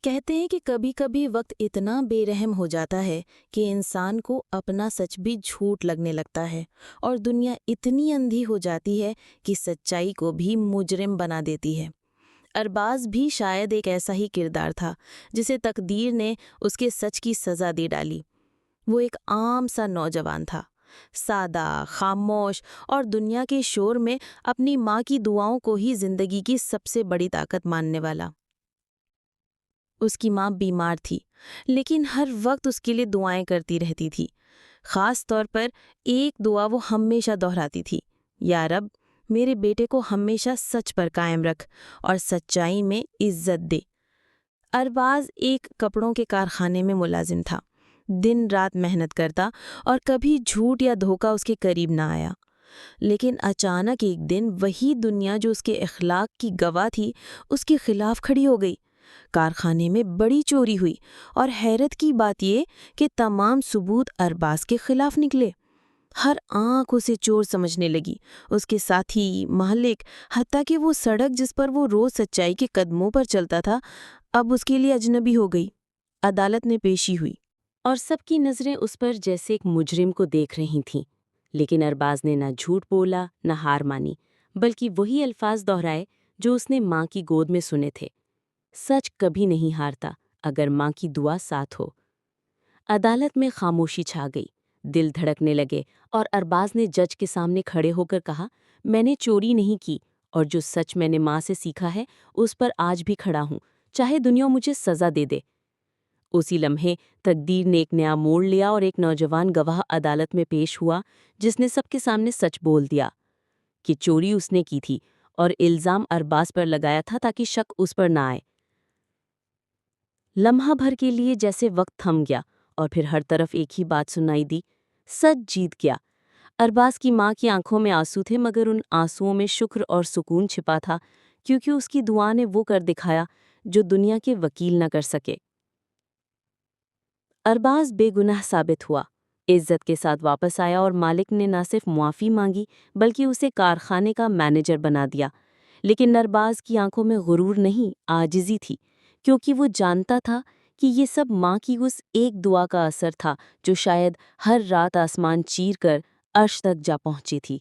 کہتے ہیں کہ کبھی کبھی وقت اتنا بے رحم ہو جاتا ہے کہ انسان کو اپنا سچ بھی جھوٹ لگنے لگتا ہے، اور دنیا اتنی اندھی ہو جاتی ہے کہ سچائی کو بھی مجرم بنا دیتی ہے۔ ارباز بھی شاید ایک ایسا ہی کردار تھا جسے تقدیر نے اس کے سچ کی سزا دے ڈالی۔ وہ ایک عام سا نوجوان تھا، سادہ، خاموش اور دنیا کے شور میں اپنی ماں کی دعاؤں کو ہی زندگی کی سب سے بڑی طاقت ماننے والا۔ اس کی ماں بیمار تھی، لیکن ہر وقت اس کے لیے دعائیں کرتی رہتی تھی۔ خاص طور پر ایک دعا وہ ہمیشہ دہراتی تھی: یا رب، میرے بیٹے کو ہمیشہ سچ پر قائم رکھ اور سچائی میں عزت دے۔ ارباز ایک کپڑوں کے کارخانے میں ملازم تھا، دن رات محنت کرتا اور کبھی جھوٹ یا دھوکہ اس کے قریب نہ آیا۔ لیکن اچانک ایک دن وہی دنیا جو اس کے اخلاق کی گواہ تھی، اس کے خلاف کھڑی ہو گئی۔ کارخانے میں بڑی چوری ہوئی، اور حیرت کی بات یہ کہ تمام ثبوت ارباز کے خلاف نکلے۔ ہر آنکھ اسے چور سمجھنے لگی، اس کے ساتھی، مالک، حتیٰ کہ وہ سڑک جس پر وہ روز سچائی کے قدموں پر چلتا تھا، اب اس کے لیے اجنبی ہو گئی۔ عدالت میں پیشی ہوئی، اور سب کی نظریں اس پر جیسے ایک مجرم کو دیکھ رہی تھیں۔ لیکن ارباز نے نہ جھوٹ بولا، نہ ہار مانی، بلکہ وہی الفاظ دہرائے جو اس نے ماں کی گود میں سنے تھے: سچ کبھی نہیں ہارتا اگر ماں کی دعا ساتھ ہو۔ عدالت میں خاموشی چھا گئی، دل دھڑکنے لگے، اور ارباز نے جج کے سامنے کھڑے ہو کر کہا: میں نے چوری نہیں کی، اور جو سچ میں نے ماں سے سیکھا ہے اس پر آج بھی کھڑا ہوں، چاہے دنیا مجھے سزا دے دے۔ اسی لمحے تقدیر نے ایک نیا موڑ لیا، اور ایک نوجوان گواہ عدالت میں پیش ہوا جس نے سب کے سامنے سچ بول دیا کہ چوری اس نے کی تھی، اور الزام ارباز پر لگایا تھا تاکہ شک اس پر نہ آئے۔ لمحہ بھر کے لیے جیسے وقت تھم گیا، اور پھر ہر طرف ایک ہی بات سنائی دی: سچ جیت گیا۔ ارباز کی ماں کی آنکھوں میں آنسو تھے، مگر ان آنسوؤں میں شکر اور سکون چھپا تھا، کیونکہ اس کی دعا نے وہ کر دکھایا جو دنیا کے وکیل نہ کر سکے۔ ارباز بے گناہ ثابت ہوا، عزت کے ساتھ واپس آیا، اور مالک نے نہ صرف معافی مانگی بلکہ اسے کارخانے کا مینیجر بنا دیا۔ لیکن ارباز کی آنکھوں میں غرور نہیں، عاجزی تھی، کیونکہ وہ جانتا تھا کہ یہ سب ماں کی اس ایک دعا کا اثر تھا جو شاید ہر رات آسمان چیر کر عرش تک جا پہنچی تھی۔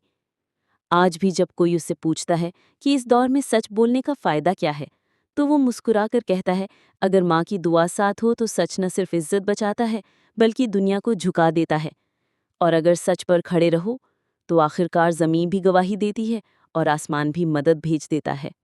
آج بھی جب کوئی اس سے پوچھتا ہے کہ اس دور میں سچ بولنے کا فائدہ کیا ہے، تو وہ مسکرا کر کہتا ہے: اگر ماں کی دعا ساتھ ہو تو سچ نہ صرف عزت بچاتا ہے بلکہ دنیا کو جھکا دیتا ہے، اور اگر سچ پر کھڑے رہو تو آخرکار زمین بھی گواہی دیتی ہے اور آسمان بھی مدد بھیج دیتا ہے۔